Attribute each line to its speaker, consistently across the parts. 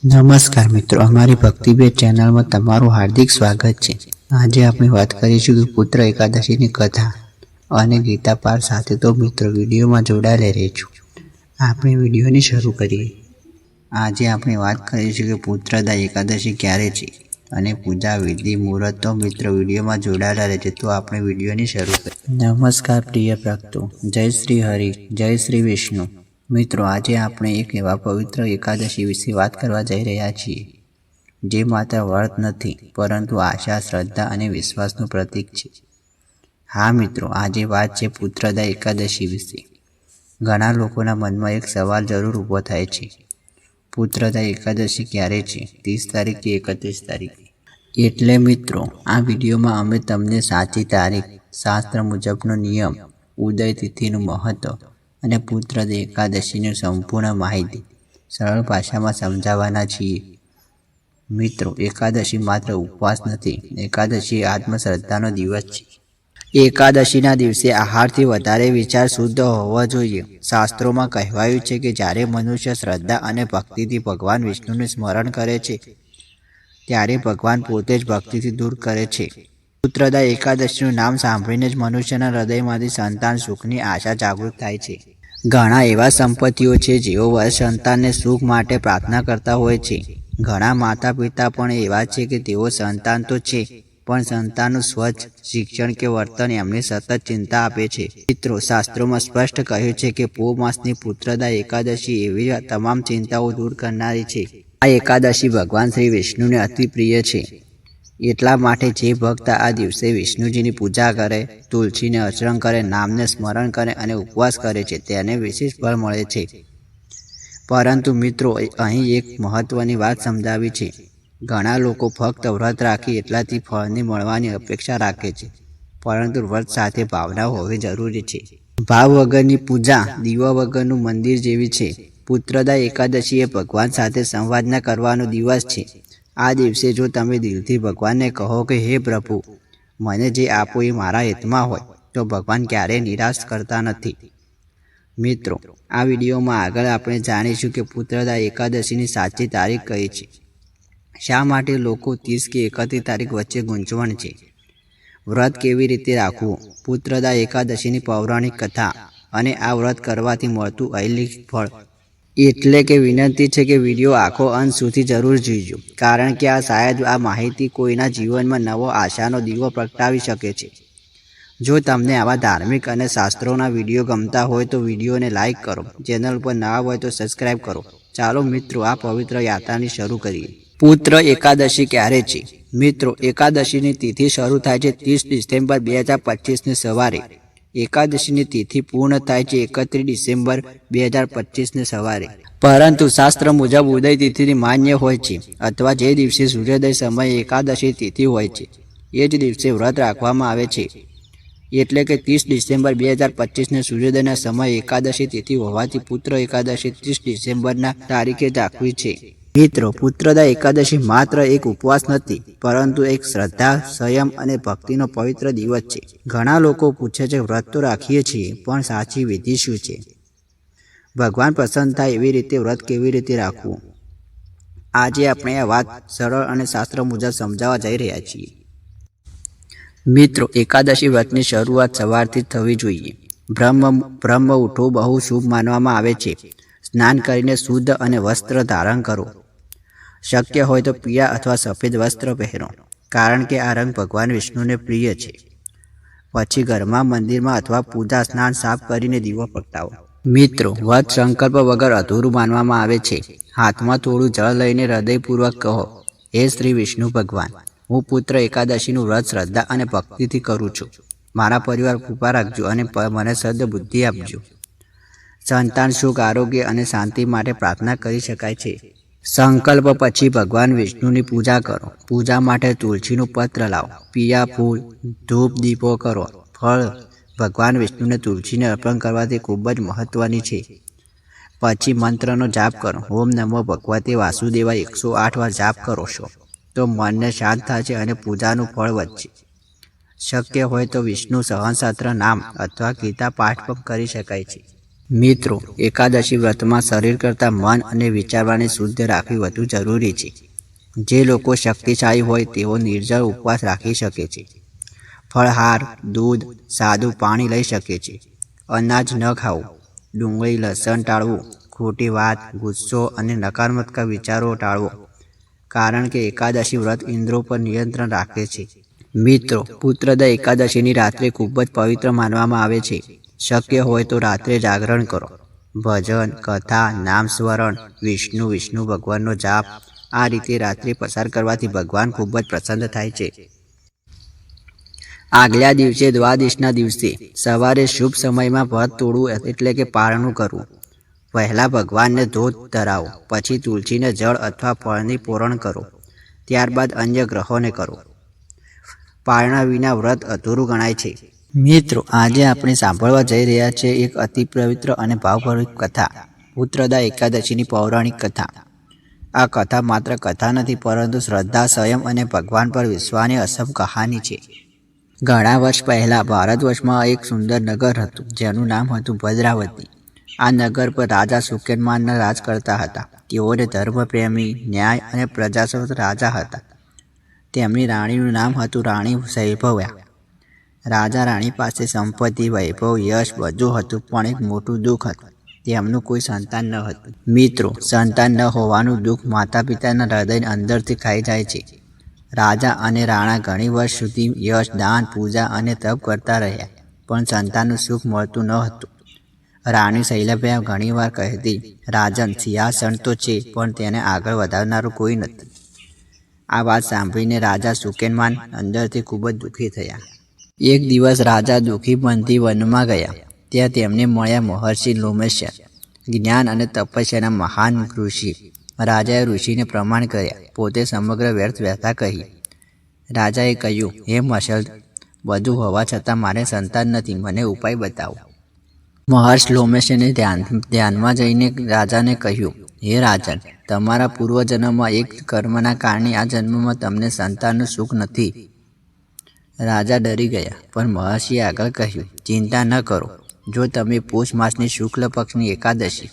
Speaker 1: નમસ્કાર મિત્રો, અમારી ભક્તિભેટ ચેનલમાં તમારું હાર્દિક સ્વાગત છે। આજે આપણે વાત કરીશું કે પુત્ર એકાદશીની કથા અને ગીતા પાઠ સાથે। તો મિત્રો વિડીયોમાં જોડાયેલા રહેજો। આપણે વિડીયોને શરૂ કરીએ। આજે આપણે વાત કરીશું કે પુત્રદા એકાદશી ક્યારે છે અને પૂજા વિધિ મુહૂર્ત। તો મિત્રો વિડીયોમાં જોડાયેલા રહેજો। તો આપણે વિડીયોને શરૂ કરીએ। નમસ્કાર પ્રિય ભક્તો, જય શ્રી હરિ, જય શ્રી વિષ્ણુ। મિત્રો આજે આપણે એક એવા પવિત્ર એકાદશી વિશે વાત કરવા જઈ રહ્યા છીએ જે માત્ર વ્રત નથી પરંતુ આશા, શ્રદ્ધા અને વિશ્વાસનું પ્રતીક છે। હા મિત્રો, આજે વાત છે પુત્રદા એકાદશી વિશે। ઘણા લોકોના મનમાં એક સવાલ જરૂર ઊભો થાય છે, પુત્રદા એકાદશી ક્યારે છે? 30 તારીખ કે 31 તારીખ? એટલે મિત્રો આ વિડીયોમાં અમે તમને સાચી તારીખ, શાસ્ત્ર મુજબનો નિયમ, ઉદય તિથિનું મહત્વ અને પુત્રદા એકાદશીની સંપૂર્ણ માહિતી સરળ ભાષામાં સમજાવવાના છીએ। મિત્રો એકાદશી માત્ર ઉપવાસ નથી, એકાદશી આત્મશ્રદ્ધાનો દિવસ છે। એકાદશીના દિવસે આહારથી વધારે વિચાર શુદ્ધ હોવો જોઈએ। શાસ્ત્રોમાં કહેવાયું છે કે જ્યારે મનુષ્ય શ્રદ્ધા અને ભક્તિથી ભગવાન વિષ્ણુનું સ્મરણ કરે છે ત્યારે ભગવાન પોતે જ ભક્તિથી દૂર કરે છે। પુત્રદા એકાદશીનું નામ સાંભળીને જ મનુષ્યના હૃદયમાંથી સંતાન સુખની આશા જાગૃત થાય છે। ઘણા એવા સંપત્તિઓ છે જેઓ સંતાનને સુખ માટે પ્રાર્થના કરતા હોય છે। ઘણા માતા પિતા પણ એવા છે કે તેઓ સંતાન તો છે પણ સંતાનનું સ્વચ્છ શિક્ષણ કે વર્તન એમને સતત ચિંતા આપે છે। મિત્રો શાસ્ત્રોમાં સ્પષ્ટ કહ્યું છે કે પો માસની પુત્રદા એકાદશી એવી તમામ ચિંતાઓ દૂર કરનારી છે। આ એકાદશી ભગવાન શ્રી વિષ્ણુને અતિ પ્રિય છે। એટલા માટે જે ભક્ત આ દિવસે વિષ્ણુજીની પૂજા કરે, તુલસીને અર્ચન કરે, નામને સ્મરણ કરે અને ઉપવાસ કરે છે તેને વિશેષ ફળ મળે છે। પરંતુ મિત્રો અહીં એક મહત્વની વાત સમજાવી છે। ઘણા લોકો ફક્ત વ્રત રાખી એટલાથી ફળની મળવાની અપેક્ષા રાખે છે, પરંતુ વ્રત સાથે ભાવના હોવી જરૂરી છે। ભાવ વગરની પૂજા દીવા વગરનું મંદિર જેવી છે। પુત્રદા એકાદશી એ ભગવાન સાથે સંવાદ ન કરવાનો દિવસ છે। આ દિવસે જો તમે દિલથી ભગવાનને કહો કે હે પ્રભુ, મને જે આપો એ મારા હિતમાં હોય, તો ભગવાન ક્યારેય નિરાશ કરતા નથી। મિત્રો આ વિડીયોમાં આગળ આપણે જાણીશું કે પુત્રદા એકાદશીની સાચી તારીખ કઈ છે। શા માટે લોકો 30 કે 31 તારીખ વચ્ચે ગૂંચવણ છે? વ્રત કેવી રીતે રાખવું? પુત્રદા એકાદશીની પૌરાણિક કથા અને આ વ્રત કરવાથી મળતું અલૌકિક ફળ। એટલે કે વિનંતી છે કે વિડીયો આખો અંત સુધી જરૂર જોઈજો, કારણ કે શાયદ આ માહિતી કોઈના જીવનમાં નવો આશાનો દીવો પ્રગટાવી શકે છે। જો તમને આવા ધાર્મિક અને શાસ્ત્રોના વિડીયો ગમતા હોય તો વિડીયોને લાઇક કરો, ચેનલ પર નવા હોય તો સબસ્ક્રાઈબ કરો। ચાલો મિત્રો આ પવિત્ર યાત્રાની શરૂ કરીએ। પુત્ર એકાદશી ક્યારે છે? મિત્રો એકાદશીની તિથિ શરૂ થાય છે 30 ડિસેમ્બર 2025ની સવારે। એકાદશીની તિથિ પૂર્ણ થાય છે 31 ડિસેમ્બર 2025ની સવારે। પરંતુ શાસ્ત્ર મુજબ ઉદય તિથિની માન્ય હોય છે, અથવા જે દિવસે સૂર્યોદય સમયે એકાદશી તિથિ હોય છે એ જ દિવસે વ્રત રાખવામાં આવે છે। એટલે કે 30 ડિસેમ્બર 2025ને સૂર્યોદયના સમયે એકાદશી તિથિ હોવાથી પુત્ર એકાદશી 30 ડિસેમ્બરના તારીખે જ રાખવી છે। મિત્રો પુત્રદા એકાદશી માત્ર એક ઉપવાસ નથી, પરંતુ એક શ્રદ્ધા, સંયમ અને ભક્તિનો પવિત્ર દિવસ છે। ઘણા લોકો પૂછે છે વ્રત તો રાખીએ છીએ પણ સાચી વિધિ શું છે? ભગવાન પ્રસન્ન થાય એવી રીતે વ્રત કેવી રીતે રાખવું? આજે આપણે આ વાત સરળ અને શાસ્ત્ર મુજબ સમજાવવા જઈ રહ્યા છીએ। મિત્રો એકાદશી વ્રતની શરૂઆત સવારથી જ થવી જોઈએ। બ્રહ્મ ઉઠવું બહુ શુભ માનવામાં આવે છે। સ્નાન કરીને શુદ્ધ અને વસ્ત્ર ધારણ કરો। શક્ય હોય તો પીળા અથવા સફેદ વસ્ત્ર પહેરો, કારણ કે આ રંગ ભગવાન વિષ્ણુને પ્રિય છે। પછી ઘરમાં, મંદિરમાં અથવા પૂજા સ્નાન સાફ કરીને દીવો પ્રગટાવો। મિત્રો વ્રત સંકલ્પ વગર અધૂરું માનવામાં આવે છે। હાથમાં થોડું જળ લઈને હૃદયપૂર્વક કહો, હે શ્રી વિષ્ણુ ભગવાન, હું પુત્ર એકાદશીનું વ્રત શ્રદ્ધા અને ભક્તિથી કરું છું। મારા પરિવાર કૃપા રાખજો અને મને સદબુદ્ધિ આપજો। સંતાન સુખ, આરોગ્ય અને શાંતિ માટે પ્રાર્થના કરી શકાય છે। સંકલ્પ પછી ભગવાન વિષ્ણુની પૂજા કરો। પૂજા માટે તુલસીનું પત્ર લાવો, પીળા ફૂલ, ધૂપ, દીપો કરો। ફળ ભગવાન વિષ્ણુને તુલસીને અર્પણ કરવાથી ખૂબ જ મહત્વની છે। પછી મંત્રનો જાપ કરો। ઓમ નમો ભગવતે વાસુદેવાય 108 વાર જાપ કરો છો તો મનને શાંત થશે અને પૂજાનું ફળ વધશે। શક્ય હોય તો વિષ્ણુ સહસ્ત્ર નામ અથવા ગીતા પાઠ પણ કરી શકાય છે। મિત્રો, એકાદશી વ્રતમાં શરીર કરતાં મન અને વિચારવાને શુદ્ધ રાખવી વધુ જરૂરી છે. જે લોકો શક્તિશાળી હોય તેઓ નિર્જળ ઉપવાસ રાખી શકે છે. ફળહાર, દૂધ, સાદું પાણી લઈ શકે છે. અનાજ ન ખાવું, ડુંગળી, લસણ ટાળવું, ખોટી વાત, ગુસ્સો અને નકારાત્મક વિચારો ટાળવો, કારણ કે એકાદશી વ્રત ઇન્દ્રો પર નિયંત્રણ રાખે છે. મિત્રો, પુત્રદા એકાદશીની રાત્રે ખૂબ જ પવિત્ર માનવામાં આવે છે. શક્ય હોય તો રાત્રે જાગરણ કરો. ભજન, કથા, નામ સ્મરણ, વિષ્ણુ ભગવાનનો જાપ, આ રીતે રાત્રિ પસાર કરવાથી ભગવાન ખૂબ જ પ્રસન્ન થાય છે. આગલા દિવસે દ્વાદશીના દિવસે સવારે શુભ સમયમાં વ્રત તોડવું એટલે કે પારણું કરવું. પહેલા ભગવાનને ધોધ ધરાવો, પછી તુલસીને જળ અથવા ફળની પોરણ કરો, ત્યારબાદ અન્ય ગ્રહોને કરો. પારણા વિના વ્રત અધૂરું ગણાય છે. મિત્રો, આજે આપણે સાંભળવા જઈ રહ્યા છીએ એક અતિ પવિત્ર અને ભાવભરી કથા, પુત્રદા એકાદશીની પૌરાણિક કથા. આ કથા માત્ર કથા નથી, પરંતુ શ્રદ્ધા, સંયમ અને ભગવાન પર વિશ્વાસની અસમ કહાની છે. ઘણા વર્ષ પહેલાં ભારત વર્ષમાં એક સુંદર નગર હતું, જેનું નામ હતું ભદ્રાવતી. આ નગર પર રાજા સુકેનમાનના રાજ કરતા હતા. તેઓને ધર્મપ્રેમી, ન્યાય અને પ્રજાસત્તાક રાજા હતા. તેમની રાણીનું નામ હતું રાણી સૈભવ્યા. રાજા રાણી પાસે સંપત્તિ, વૈભવ, યશ બધું હતું, પણ એક મોટું દુઃખ હતું. તેમનું કોઈ સંતાન ન હતું. મિત્રો, સંતાન ન હોવાનું દુઃખ માતા પિતાના હૃદયને અંદરથી ખાઈ જાય છે. રાજા અને રાણા ઘણી વર્ષ સુધી યશ, દાન, પૂજા અને તપ કરતા રહ્યા, પણ સંતાનનું સુખ મળતું ન હતું. રાણી શૈલભ્યા ઘણીવાર કહેતી, રાજન, સિંહાસન તો છે, પણ તેને આગળ વધારનારું કોઈ નથી. આ વાત સાંભળીને રાજા સુકેનમાન અંદરથી ખૂબ જ દુઃખી થયા. એક દિવસ રાજા દુઃખી મનથી વનમાં ગયા. ત્યાં તેમને મળ્યા મહર્ષિ લોમશ્ય, જ્ઞાન અને તપસ્યાના મહાન ઋષિ. રાજાએ ઋષિને પ્રમાણ કર્યા, પોતે સમગ્ર વ્યર્થ વ્યથા કહી. રાજાએ કહ્યું, હે મશલ, બધું હોવા છતાં મારે સંતાન નથી, મને ઉપાય બતાવો. મહર્ષિ લોમશ્યને ધ્યાનમાં જઈને રાજાને કહ્યું, હે રાજન, તમારા પૂર્વજન્મમાં એક કર્મના કારણે આ જન્મમાં તમને સંતાનનું સુખ નથી. રાજા ડરી ગયા, પણ મહર્ષિએ આગળ કહ્યું, ચિંતા ન કરો. જો તમે પોષ માસની શુક્લ પક્ષની એકાદશી,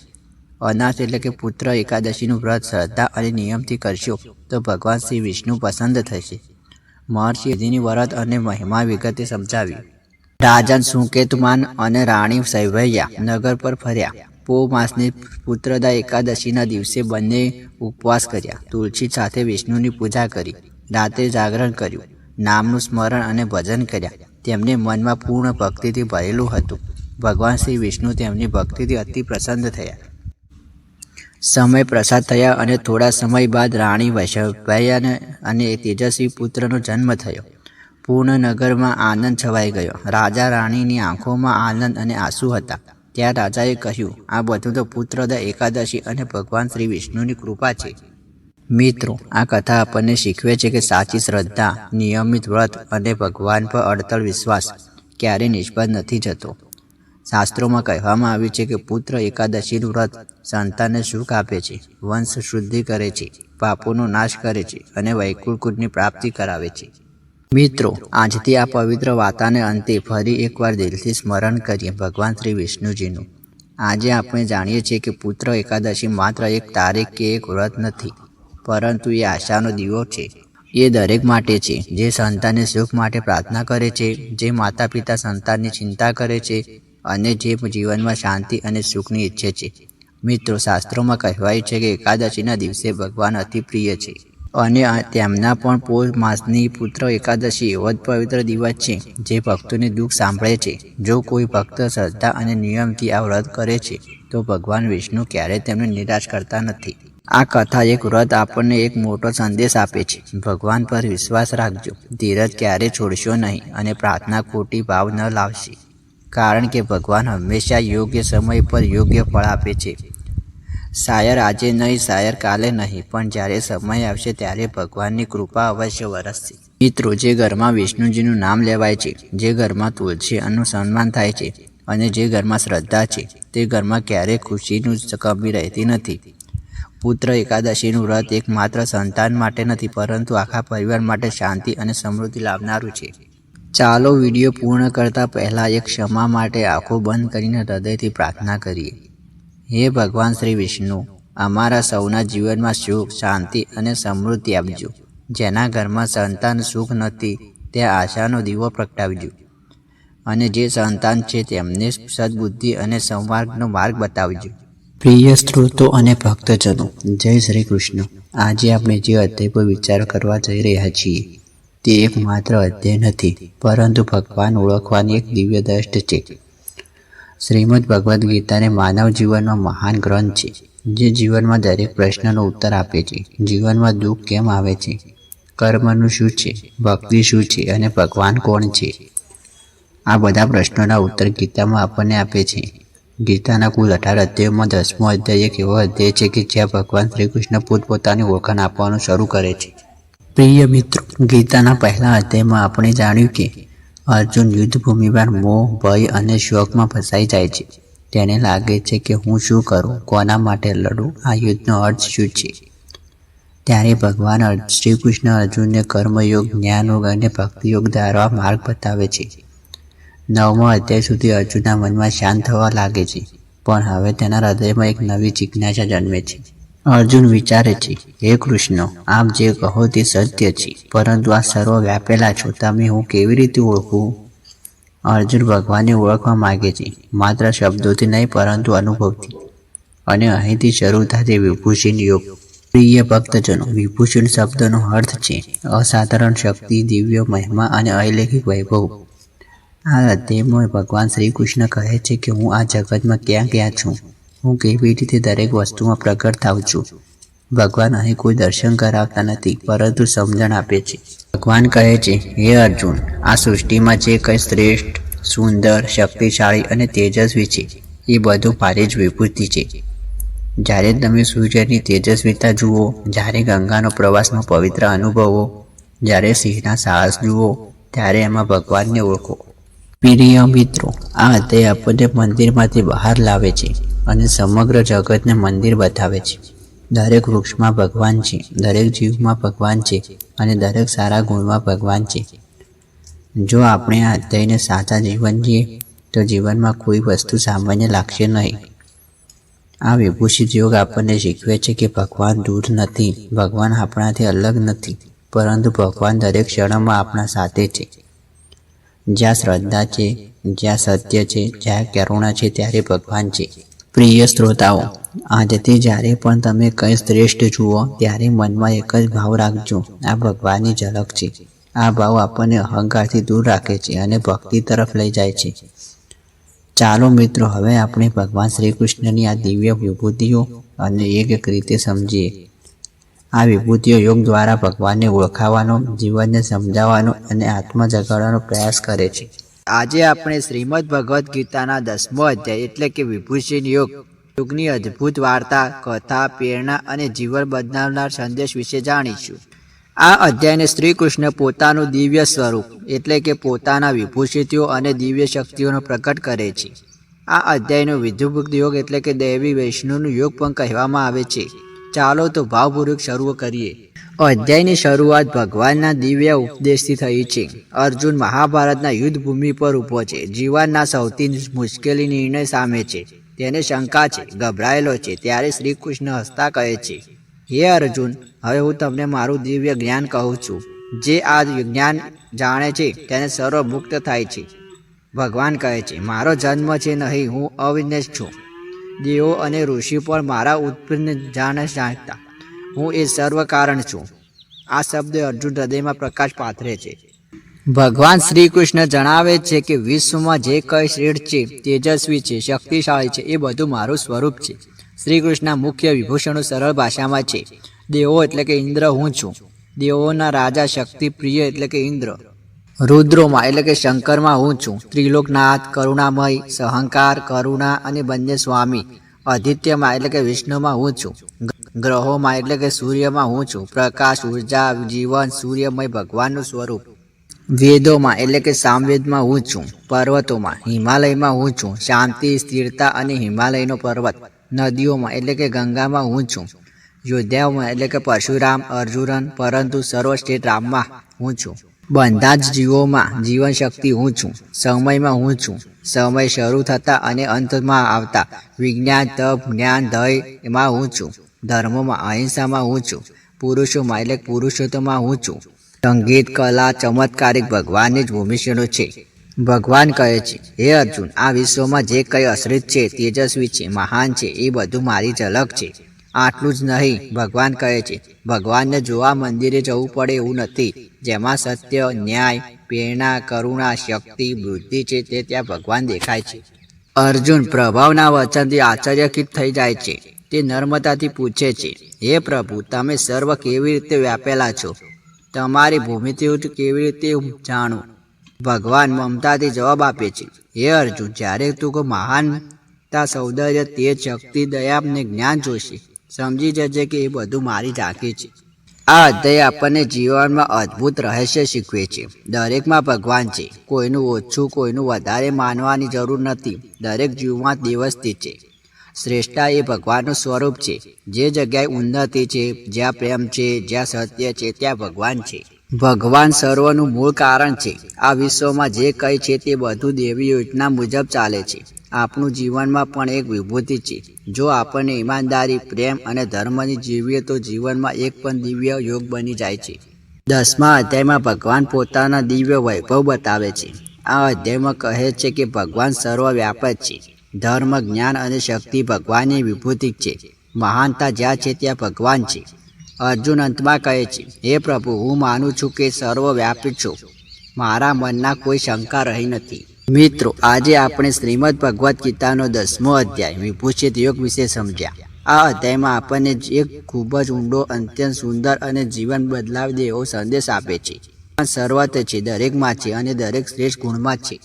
Speaker 1: અનાથ એટલે કે પુત્ર એકાદશીનું વ્રત શ્રદ્ધા અને નિયમથી કરશો તો ભગવાન શ્રી વિષ્ણુ પસંદ થશે. મહર્ષિએ વિધિની વ્રત અને મહિમા વિગતે સમજાવ્યું. રાજન સુકેતુમાન અને રાણી સૈભવ્યા નગર પર ફર્યા. પોષ માસની પુત્રદા એકાદશીના દિવસે બંને ઉપવાસ કર્યા, તુલસી સાથે વિષ્ણુની પૂજા કરી, રાત્રે જાગરણ કર્યું, નામનું સ્મરણ અને ભજન કર્યા. તેમને મનમાં પૂર્ણ ભક્તિથી ભરેલું હતું. ભગવાન શ્રી વિષ્ણુ તેમની ભક્તિથી અતિ પ્રસન્ન થયા. સમય પ્રસાર થયા અને થોડા સમય બાદ રાણી સૈભવ્યા અને તેજસ્વી પુત્રનો જન્મ થયો. પૂર્ણ નગરમાં આનંદ છવાઈ ગયો. રાજા રાણીની આંખોમાં આનંદ અને આંસુ હતા. ત્યાં રાજાએ કહ્યું, આ બધું તો પુત્રદા એકાદશી અને ભગવાન શ્રી વિષ્ણુની કૃપા છે. મિત્રો, આ કથા આપણને શીખવે છે કે સાચી શ્રદ્ધા, નિયમિત વ્રત અને ભગવાન પર અડતળ વિશ્વાસ ક્યારેય નિષ્ફળ નથી જતો. શાસ્ત્રોમાં કહેવામાં આવ્યું છે કે પુત્ર એકાદશીનું વ્રત સંતાનને સુખ આપે છે, વંશ શુદ્ધિ કરે છે, પાપોનો નાશ કરે છે અને વૈકુંઠની પ્રાપ્તિ કરાવે છે. મિત્રો, આજથી આ પવિત્ર વાર્તાને અંતે ફરી એકવાર દિલથી સ્મરણ કરીએ ભગવાન શ્રી વિષ્ણુજીનું. આજે આપણે જાણીએ છીએ કે પુત્ર એકાદશી માત્ર એક તારીખ કે એક વ્રત નથી, પરંતુ એ આશાનો દીવો છે. એ દરેક માટે છે જે સંતાનને સુખ માટે પ્રાર્થના કરે છે, જે માતા પિતા સંતાનની ચિંતા કરે છે અને જે જીવનમાં શાંતિ અને સુખની ઈચ્છે છે. મિત્રો, શાસ્ત્રોમાં કહેવાયું છે કે એકાદશીના દિવસે ભગવાન અતિ પ્રિય છે અને તેમના પણ પોષ માસની પુત્ર એકાદશી એવો જ પવિત્ર દિવસ છે જે ભક્તોની દુઃખ સાંભળે છે. જો કોઈ ભક્ત શ્રદ્ધા અને નિયમથી આ વ્રત કરે છે તો ભગવાન વિષ્ણુ ક્યારેય તેમને નિરાશ કરતા નથી. આ કથા એક વ્રત આપણને એક મોટો સંદેશ આપે છે. ભગવાન પર વિશ્વાસ રાખજો, ધીરજ ક્યારેય છોડશો નહીં અને પ્રાર્થના ખોટી ભાવ ન લાવશે, કારણ કે ભગવાન હંમેશા યોગ્ય સમય પર યોગ્ય ફળ આપે છે. શાયર આજે નહીં, શાયર કાલે નહીં, પણ જ્યારે સમય આવશે ત્યારે ભગવાનની કૃપા અવશ્ય વરસશે. મિત્રો, જે ઘરમાં વિષ્ણુજીનું નામ લેવાય છે, જે ઘરમાં તુલસીનું સન્માન થાય છે અને જે ઘરમાં શ્રદ્ધા છે, તે ઘરમાં ક્યારેય ખુશીની કમી રહેતી નથી. પુત્ર એકાદશીનું વ્રત એક માત્ર સંતાન માટે નથી, પરંતુ આખા પરિવાર માટે શાંતિ અને સમૃદ્ધિ લાવનારું છે. ચાલો વિડીયો પૂર્ણ કરતા પહેલાં એક ક્ષમા માટે આંખો બંધ કરીને હૃદયથી પ્રાર્થના કરીએ. હે ભગવાન શ્રી વિષ્ણુ, અમારા સૌના જીવનમાં સુખ, શાંતિ અને સમૃદ્ધિ આપજો. જેના ઘરમાં સંતાન સુખ નથી તે આશાનો દીવો પ્રગટાવજો, અને જે સંતાન છે તેમને સદબુદ્ધિ અને સંવાર્ગનો માર્ગ બતાવજો. પ્રિય સ્ત્રોતો અને ભક્તજનો, જય શ્રી કૃષ્ણ. આજે આપણે જે અધ્યાય પર વિચાર કરવા જઈ રહ્યા છીએ તે એક માત્ર અધ્યાય નથી, પરંતુ ભગવાન ઓળખવાની એક દિવ્ય દ્રષ્ટિ છે. શ્રીમદ ભગવદ્ ગીતાને માનવ જીવનનો મહાન ગ્રંથ છે, જે જીવનમાં દરેક પ્રશ્નનો ઉત્તર આપે છે. જીવનમાં દુઃખ કેમ આવે છે, કર્મનું શું છે, ભક્તિ શું છે અને ભગવાન કોણ છે, આ બધા પ્રશ્નોના ઉત્તર ગીતામાં આપણને આપે છે. ગીતાના કુલ 18 અધ્યાયોમાં 10મો અધ્યાય એક એવો અધ્યાય છે કે જ્યાં ભગવાન શ્રી કૃષ્ણ પોતપોતાની ઓળખાણ આપવાનું શરૂ કરે છે. પ્રિય મિત્રો, ગીતાના પહેલા અધ્યાયમાં આપણે જાણ્યું કે અર્જુન યુદ્ધભૂમિ પર મોહ, ભય અને શોકમાં ફસાઈ જાય છે. તેને લાગે છે કે હું શું કરું, કોના માટે લડું, આ યુદ્ધનો અર્થ શું છે. ત્યારે ભગવાન શ્રી કૃષ્ણ અર્જુનને કર્મયોગ, જ્ઞાનયોગ અને ભક્તિયોગ દ્વારા માર્ગ બતાવે છે. 9મા અધ્યાય સુધી અર્જુનના મનમાં શાંત થવા લાગે છે, પણ હવે તેના હૃદયમાં એક નવી જિજ્ઞાસા જન્મે છે. અર્જુન વિચારે છે, હે કૃષ્ણ, આપ જે કહો તે સત્ય છે, પરંતુ આ સર્વ વ્યાપેલા છો, તમે હું કેવી રીતે ઓળખું? અર્જુન ભગવાનને ઓળખવા માંગે છે, માત્ર શબ્દોથી નહીં પરંતુ અનુભવથી. અને અહીંથી શરૂ થાય છે વિભૂષણ યોગ. પ્રિય ભક્તજનો, વિભૂષણ શબ્દનો અર્થ છે અસાધારણ શક્તિ, દિવ્ય મહિમા અને અલૌકિક વૈભવ. આ અધ્યાયમાં ભગવાન શ્રી કૃષ્ણ કહે છે કે હું આ જગતમાં ક્યાં છું, હું કેવી રીતે દરેક વસ્તુમાં પ્રગટ થાઉં છું. ભગવાન અહીં કોઈ દર્શન કરાવતા નથી, પરંતુ સમજણ આપે છે. ભગવાન કહે છે, હે અર્જુન, આ સૃષ્ટિમાં જે કંઈ શ્રેષ્ઠ, સુંદર, શક્તિશાળી અને તેજસ્વી છે એ બધું મારી જ વિભૂતિ છે. જ્યારે તમે સૂર્યની તેજસ્વીતા જુઓ, જ્યારે ગંગાનો પ્રવાસમાં પવિત્ર અનુભવો, જ્યારે સિંહના સાહસ જુઓ, ત્યારે એમાં ભગવાનને ઓળખો. પ્રિય મિત્રો, આ અધ્યાય આપણને મંદિરમાંથી બહાર લાવે છે અને સમગ્ર જગતને મંદિર બતાવે છે. દરેક વૃક્ષમાં ભગવાન છે, દરેક જીવમાં ભગવાન છે અને દરેક સારા ગુણમાં ભગવાન છે. જો આપણે આ અધ્યાયને સાચા જીવન જીએ તો જીવનમાં કોઈ વસ્તુ સામાન્ય લાગશે નહીં. આ વિભૂષિત યોગ આપણને શીખવે છે કે ભગવાન દૂર નથી, ભગવાન આપણાથી અલગ નથી, પરંતુ ભગવાન દરેક ક્ષણમાં આપણા સાથે છે. જ્યાં શ્રદ્ધા છે, જ્યાં સત્ય છે, જ્યાં કરુણા છે, ત્યારે ભગવાન છે. પ્રિય શ્રોતાઓ, આજથી જ્યારે પણ તમે કંઈ શ્રેષ્ઠ જુઓ ત્યારે મનમાં એક જ ભાવ રાખજો, આ ભગવાનની ઝલક છે. આ ભાવ આપણને અહંકારથી દૂર રાખે છે અને ભક્તિ તરફ લઈ જાય છે. ચાલો મિત્રો, હવે આપણે ભગવાન શ્રી કૃષ્ણની આ દિવ્ય વિભૂતિઓ અને એક રીતે સમજીએ. આ વિભૂતિઓ યોગ દ્વારા ભગવાનને ઓળખાવાનો, જીવનને સમજાવવાનો અને આત્મા જગાડવાનો પ્રયાસ કરે છે. આજે આપણે શ્રીમદ ભગવદ્ ગીતાના 10મો અધ્યાય એટલે કે વિભૂષણ યોગની અદ્ભુત વાર્તા, કથા, પ્રેરણા અને જીવન બદલાવનાર સંદેશ વિશે જાણીશું. આ અધ્યાયને શ્રી કૃષ્ણ પોતાનું દિવ્ય સ્વરૂપ એટલે કે પોતાના વિભૂષિતો અને દિવ્ય શક્તિઓનો પ્રકટ કરે છે. આ અધ્યાયનો વિદ્યુત યોગ એટલે કે દૈવી વૈષ્ણવનો યોગ પણ કહેવામાં આવે છે. ચાલો તો ભાવપૂર્વક શરૂ કરીએ. અધ્યાયની શરૂઆત ભગવાનના દિવ્ય ઉપદેશથી થઈ છે. અર્જુન મહાભારતના યુદ્ધભૂમિ પર ઊભો છે. જીવનના સૌથી મુશ્કેલી નિર્ણય સામે છે. તેને શંકા છે, ગભરાયેલો છે. ત્યારે શ્રી કૃષ્ણ હસતા કહે છે, હે અર્જુન, હવે હું તમને મારું દિવ્ય જ્ઞાન કહું છું. જે આ જ્ઞાન જાણે છે તેને સર્વ મુક્ત થાય છે. ભગવાન કહે છે, મારો જન્મ છે નહીં, હું અવિનાશ છું. દેવો અને ઋષિ પણ મારા ઉત્પન્ન જાણતા, હું એ સર્વ કારણ છું. આ શબ્દ અર્જુન હૃદયમાં પ્રકાશ પાથરે છે. ભગવાન શ્રી કૃષ્ણ જણાવે છે કે વિશ્વમાં જે કંઈ શ્રેષ્ઠ છે, તેજસ્વી છે, શક્તિશાળી છે, એ બધું મારું સ્વરૂપ છે. શ્રી કૃષ્ણના મુખ્ય વિભૂષણો સરળ ભાષામાં છે. દેવો એટલે કે ઇન્દ્ર હું છું. દેવોના રાજા શક્તિ પ્રિય એટલે કે ઇન્દ્ર. રુદ્રોમાં એટલે કે શંકરમાં હું છું. ત્રિલોકનાથ, કરુણામય, સહંકાર, કરુણા અને બંને સ્વામી. આદિત્યમાં એટલે કે વિષ્ણુમાં હું છું. ગ્રહોમાં એટલે કે સૂર્યમાં હું છું. પ્રકાશ, ઉર્જા, જીવન, સૂર્યમય ભગવાનનું સ્વરૂપ. વેદોમાં એટલે કે સામવેદમાં હું છું. પર્વતોમાં, હિમાલયમાં હું છું. શાંતિ, સ્થિરતા અને હિમાલયનો પર્વત. નદીઓમાં એટલે કે ગંગામાં હું છું. યોદ્ધાઓમાં એટલે કે પરશુરામ, અર્જુન, પરંતુ સર્વશ્રેષ્ઠ રામમાં હું છું. બધા જ જીવોમાં જીવન શક્તિ હું છું, સમયમાં હું છું, સમય શરૂ થતા અને અંતમાં આવતા, વિજ્ઞાન, તપ, જ્ઞાન, દય એમાં હું છું, ધર્મોમાં અહિંસામાં હું છું, પુરુષોમાં એટલે પુરુષોત્તમમાં હું છું. સંગીત, કલા, ચમત્કારિક ભગવાનની જ ભૂમિષ્યનો છે. ભગવાન કહે છે, હે અર્જુન, આ વિશ્વમાં જે કંઈ અશ્રિત છે, તેજસ્વી છે, મહાન છે, એ બધું મારી ઝલક છે. આટલું જ નહીં, ભગવાન કહે છે, ભગવાનને જોવા મંદિરે જવું પડે એવું નથી. જેમાં સત્ય, ન્યાય, પ્રેરણા, કરુણા, શક્તિ, બુદ્ધિ છે, તે ત્યાં ભગવાન દેખાય છે. અર્જુન પ્રભાવના વચનથી આશ્ચર્યચકિત થઈ જાય છે. તે નર્મદાથી પૂછે છે, હે પ્રભુ, તમે સર્વ કેવી રીતે વ્યાપેલા છો? તમારી ભૂમિતિ કેવી રીતે જાણું? ભગવાન મમતાથી જવાબ આપે છે, હે અર્જુન, જ્યારે તું મહાનતા, સૌંદર્ય, તેજ, શક્તિ, દયા ને જ્ઞાન જોશે, સમજી જજે કે એ બધું મારી ઝાંખી છે. આ અધ્યાય આપણને જીવનમાં અદ્ભુત રહસ્ય શીખવે છે. દરેકમાં ભગવાન છે. કોઈનું ઓછું, કોઈનું વધારે માનવાની જરૂર નથી. દરેક જીવમાં દેવસ્થિત છે. શ્રેષ્ઠતા એ ભગવાનનું સ્વરૂપ છે. જે જગ્યાએ ઉન્નતિ છે, જ્યાં પ્રેમ છે, જ્યાં સત્ય છે, ત્યાં ભગવાન છે. ભગવાન સર્વનું મૂળ કારણ છે. આ વિશ્વમાં જે કંઈ છે તે બધું દેવી યોજના મુજબ ચાલે છે. આપણું જીવનમાં પણ એક વિભૂતિ છે. જો આપણને ઈમાનદારી, પ્રેમ અને ધર્મની જીવીએ તો જીવનમાં એક પણ દિવ્ય યોગ બની જાય છે. 10મા અધ્યાયમાં ભગવાન પોતાના દિવ્ય વૈભવ બતાવે છે. આ અધ્યાયમાં કહે છે કે ભગવાન સર્વવ્યાપક છે. ધર્મ, જ્ઞાન અને શક્તિ ભગવાનની વિભૂતિ છે. મહાનતા જ્યાં છે ત્યાં ભગવાન છે. અર્જુન અંતમાં કહે છે, હે પ્રભુ, હું માનું છું કે સર્વવ્યાપી છો. મારા મનમાં કોઈ શંકા રહી નથી. મિત્રો, આજે આપણે શ્રીમદ ભગવદ્ ગીતાનો 10મો અધ્યાય વિભૂષિત યોગ વિશે સમજ્યા. આ અધ્યાયમાં આપણને એક ખૂબ જ ઊંડો, અત્યંત સુંદર અને જીવન બદલાવી દે એવો સંદેશ આપે છે. સર્વત્ર છે, દરેકમાં છે અને દરેક શ્રેષ્ઠ ગુણમાં છે.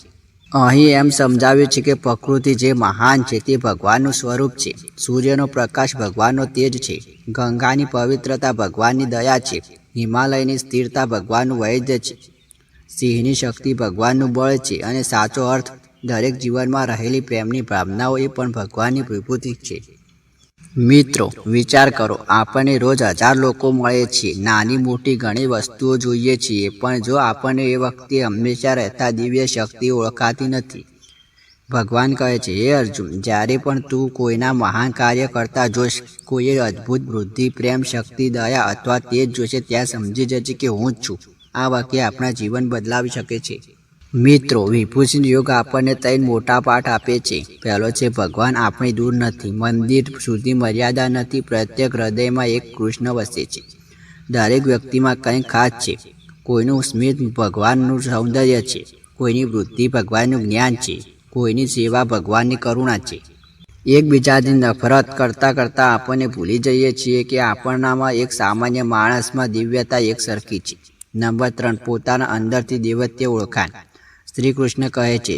Speaker 1: અહીં એમ સમજાવ્યું છે કે પ્રકૃતિ જે મહાન છે તે ભગવાનનું સ્વરૂપ છે. સૂર્યનો પ્રકાશ ભગવાનનો તેજ છે. ગંગાની પવિત્રતા ભગવાનની દયા છે. હિમાલયની સ્થિરતા ભગવાનનું વૈદ્ય છે. સિંહની શક્તિ ભગવાનનું બળ છે. અને સાચો અર્થ, દરેક જીવનમાં રહેલી પ્રેમની ભાવનાઓ એ પણ ભગવાનની વિભૂતિ છે. મિત્રો, વિચાર કરો, આપણને રોજ 1000 લોકો મળે છે. નાની મોટી ઘણી વસ્તુઓ જોઈએ છીએ, પણ જો આપણને એ વખતે હંમેશા રહેતા દિવ્ય શક્તિ ઓળખાતી નથી. ભગવાન કહે છે, હે અર્જુન, જ્યારે પણ તું કોઈના મહાન કાર્ય કરતા જોઈશ, કોઈ અદ્ભુત બુદ્ધિ, પ્રેમ, શક્તિ, દયા અથવા તેજ જોશે, ત્યાં સમજી જજે કે હું જ છું. આ વાક્ય આપણા જીવન બદલાવી શકે છે. મિત્રો, વિભૂષિત યોગ આપણને 3 મોટા પાઠ આપે છે. પહેલો છે, ભગવાન આપણી દૂર નથી. મંદિર સુધી મર્યાદા નથી. પ્રત્યેક હૃદયમાં એક કૃષ્ણ વસે છે. દરેક વ્યક્તિમાં કંઈક ખાસ છે. કોઈનું સ્મિત ભગવાનનું સૌંદર્ય છે. કોઈની બુદ્ધિ ભગવાનનું જ્ઞાન છે. કોઈની સેવા ભગવાનની કરુણા છે. એકબીજાથી નફરત કરતાં કરતાં આપણને ભૂલી જઈએ છીએ કે આપણામાં એક સામાન્ય માણસમાં દિવ્યતા એક સરખી છે. નંબર 3, પોતાના અંદરથી દૈવત્ય ઓળખાણ. શ્રી કૃષ્ણ કહે છે,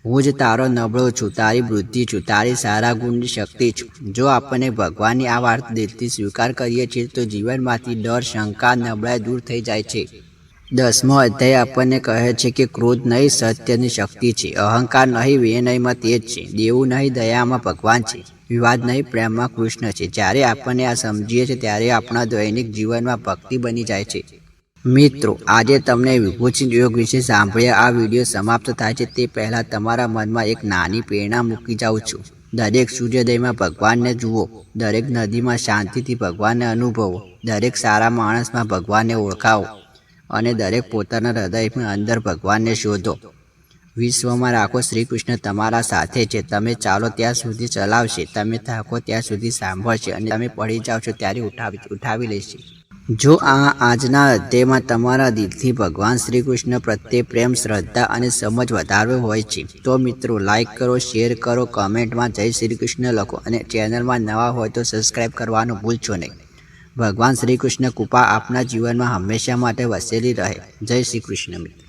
Speaker 1: હું જ તારો નબળો છું, તારી બુદ્ધિ છું, તારી સારા ગુણની શક્તિ છું. જો આપણને ભગવાનની આ વાત દિલથી સ્વીકાર કરીએ છીએ તો જીવનમાંથી ડર, શંકા, નબળાઈ દૂર થઈ જાય છે. 10મો અધ્યાય આપણને કહે છે કે ક્રોધ નહીં, સત્યની શક્તિ છે. અહંકાર નહીં, વિનયમાં તેજ છે. દેવું નહીં, દયામાં ભગવાન છે. વિવાદ નહીં, પ્રેમમાં કૃષ્ણ છે. જ્યારે આપણને આ સમજીએ છીએ ત્યારે આપણા દૈનિક જીવનમાં ભક્તિ બની જાય છે. મિત્રો, આજે તમને વિભૂષિત યોગ વિશે સાંભળ્યા. આ વિડીયો સમાપ્ત થાય છે તે પહેલાં તમારા મનમાં એક નાની પ્રેરણા મૂકી જાઉં છું. દરેક સૂર્યોદયમાં ભગવાનને જુઓ. દરેક નદીમાં શાંતિથી ભગવાનને અનુભવો. દરેક સારા માણસમાં ભગવાનને ઓળખાવો. અને દરેક પોતાના હૃદયની અંદર ભગવાનને શોધો. વિશ્વમાં રાખો, શ્રી કૃષ્ણ તમારા સાથે છે. તમે ચાલો ત્યાં સુધી ચલાવશે, તમે થાકો ત્યાં સુધી સાંભળશે, અને તમે પડી જાઓ છો ત્યારે ઉઠાવી લેશે. જો આજના અધ્યાયમાં તમારા દિલથી ભગવાન શ્રી કૃષ્ણ પ્રત્યે પ્રેમ, શ્રદ્ધા અને સમજ વધારવો હોય છે તો મિત્રો, લાઈક કરો, શેર કરો, કમેન્ટમાં જય શ્રી કૃષ્ણ લખો અને ચેનલમાં નવા હોય તો સબસ્ક્રાઈબ કરવાનું ભૂલશો નહીં. ભગવાન શ્રી કૃષ્ણ કૃપા આપના જીવનમાં હંમેશા માટે વસેલી રહે. જય શ્રી કૃષ્ણ મિત્રો.